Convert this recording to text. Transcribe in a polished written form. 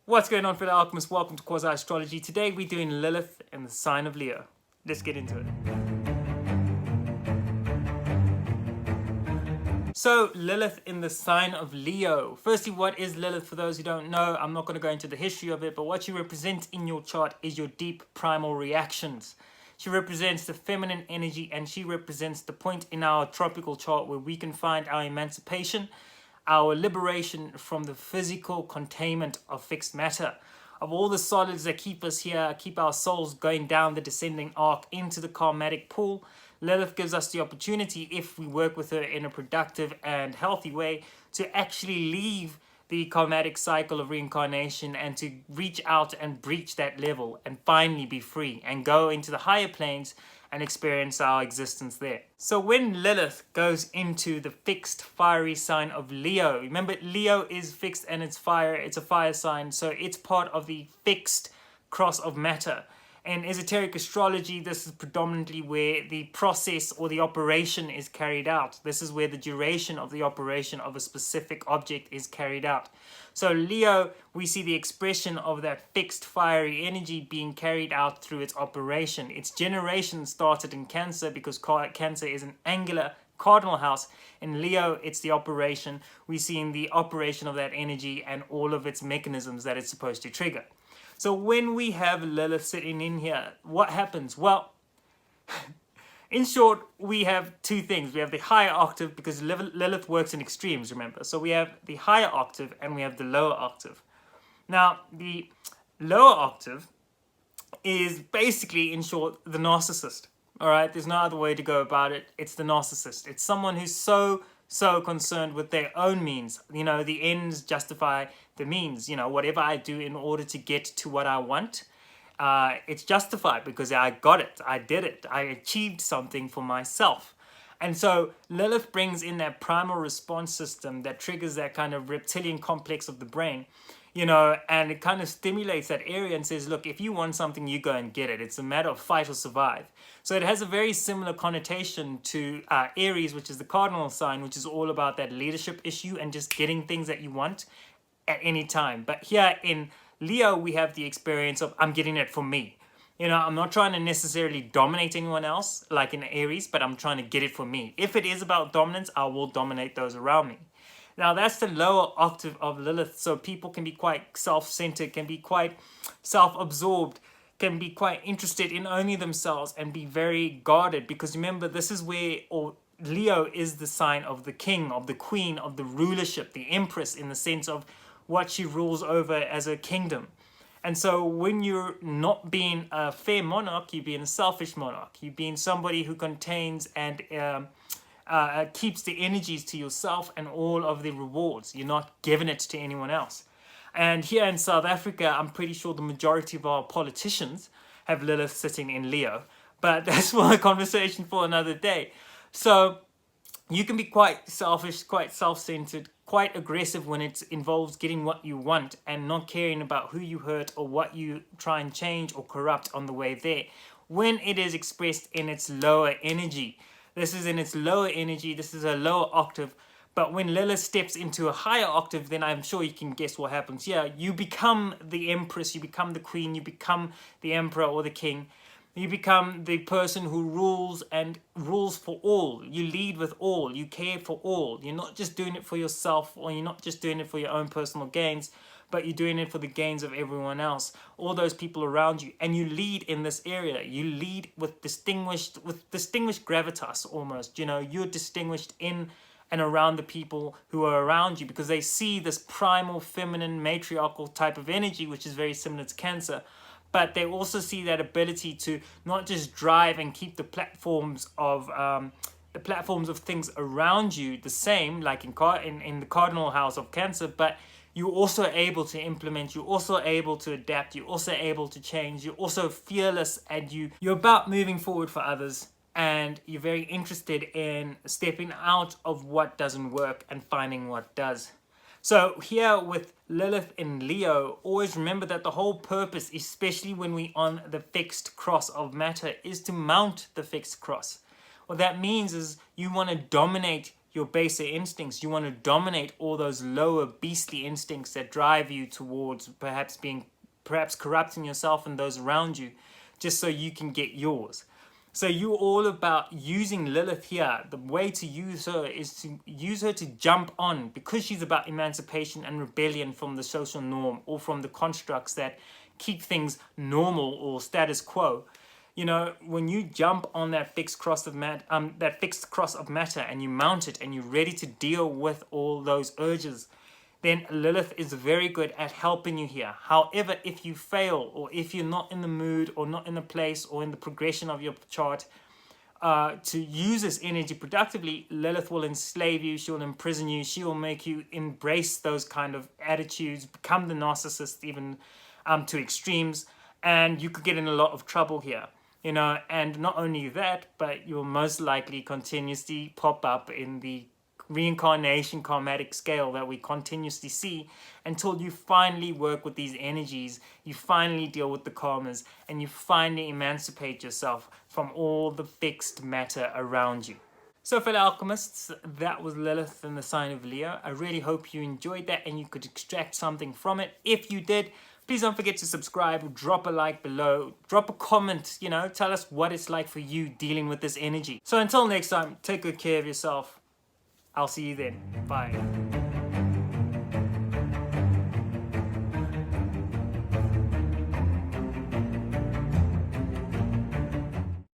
What's going on, fellow alchemists? Welcome to Quasi Astrology. Today we're doing Lilith in the sign of Leo. Let's get into it. So, Lilith in the sign of Leo. Firstly, what is Lilith? For those who don't know, I'm not going to go into the history of it, but what she represents in your chart is your deep primal reactions. She represents the feminine energy, and she represents the point in our tropical chart where we can find our emancipation, our liberation from the physical containment of fixed matter, of all the solids that keep us here, keep our souls going down the descending arc into the karmatic pool. Lilith gives us the opportunity, if we work with her in a productive and healthy way, to actually leave the karmatic cycle of reincarnation and to reach out and breach that level and finally be free and go into the higher planes and experience our existence there. So when Lilith goes into the fixed fiery sign of Leo, remember Leo is fixed and it's fire, it's a fire sign, so it's part of the fixed cross of matter. In esoteric astrology, this is predominantly where the process or the operation is carried out. This is where the duration of the operation of a specific object is carried out. So Leo, we see the expression of that fixed fiery energy being carried out through its operation. Its generation started in Cancer because Cancer is an angular cardinal house. In Leo, it's the operation. We see in the operation of that energy and all of its mechanisms that it's supposed to trigger. So when we have Lilith sitting in here, what happens? Well, in short, we have two things. We have the higher octave, because Lilith works in extremes, remember. So we have the higher octave and we have the lower octave. Now, the lower octave is basically, in short, the narcissist. All right, there's no other way to go about it. It's the narcissist. It's someone who's so concerned with their own means. You know, the ends justify the means. You know, whatever I do in order to get to what I want, it's justified because I got it, I did it, I achieved something for myself. And so Lilith brings in that primal response system that triggers that kind of reptilian complex of the brain, you know, and it kind of stimulates that area and says, look, if you want something, you go and get it. It's a matter of fight or survive. So it has a very similar connotation to Aries, which is the cardinal sign, which is all about that leadership issue and just getting things that you want at any time. But here in Leo, we have the experience of, I'm getting it for me. You know, I'm not trying to necessarily dominate anyone else like in Aries, but I'm trying to get it for me. If it is about dominance, I will dominate those around me. Now, that's the lower octave of Lilith. So people can be quite self-centered, can be quite self-absorbed, can be quite interested in only themselves and be very guarded. Because remember, this is where, or Leo is the sign of the king, of the queen, of the rulership, the empress, in the sense of what she rules over as a kingdom. And so when you're not being a fair monarch, you're being a selfish monarch. You're being somebody who contains and keeps the energies to yourself and all of the rewards. You're not giving it to anyone else. And here in South Africa, I'm pretty sure the majority of our politicians have Lilith sitting in Leo. But that's for a conversation for another day. So you can be quite selfish, quite self-centered, quite aggressive when it involves getting what you want and not caring about who you hurt or what you try and change or corrupt on the way there. When it is expressed in its lower energy, this is in its lower energy, this is a lower octave. But when Lilith steps into a higher octave, then I'm sure you can guess what happens. Yeah, you become the empress, you become the queen, you become the emperor or the king. You become the person who rules and rules for all. You lead with all. You care for all. You're not just doing it for yourself, or you're not just doing it for your own personal gains, but you're doing it for the gains of everyone else, all those people around you. And you lead in this area. You lead with distinguished gravitas almost. You know, you're distinguished in and around the people who are around you because they see this primal, feminine, matriarchal type of energy, which is very similar to Cancer. But they also see that ability to not just drive and keep the platforms of things around you the same, like in the cardinal house of Cancer, but you're also able to implement, you're also able to adapt, you're also able to change, you're also fearless, and you're about moving forward for others, and you're very interested in stepping out of what doesn't work and finding what does. So here with Lilith in Leo, always remember that the whole purpose, especially when we're on the fixed cross of matter, is to mount the fixed cross. What that means is you want to dominate your baser instincts. You want to dominate all those lower beastly instincts that drive you towards perhaps corrupting yourself and those around you, just so you can get yours. So you're all about using Lilith here. The way to use her is to use her to jump on, because she's about emancipation and rebellion from the social norm, or from the constructs that keep things normal or status quo. You know, when you jump on that fixed cross of matter, and you mount it and you're ready to deal with all those urges, then Lilith is very good at helping you here. However, if you fail, or if you're not in the mood, or not in the place, or in the progression of your chart to use this energy productively, Lilith will enslave you, she'll imprison you, she will make you embrace those kind of attitudes, become the narcissist even to extremes, and you could get in a lot of trouble here. You know, and not only that, but you'll most likely continuously pop up in the reincarnation karmatic scale that we continuously see, until you finally work with these energies, you finally deal with the karmas, and you finally emancipate yourself from all the fixed matter around you. So fellow alchemists, that was Lilith in the sign of Leo. I really hope you enjoyed that and you could extract something from it. If you did, please don't forget to subscribe, drop a like below, drop a comment, you know, tell us what it's like for you dealing with this energy. So until next time, take good care of yourself. I'll see you then. Bye.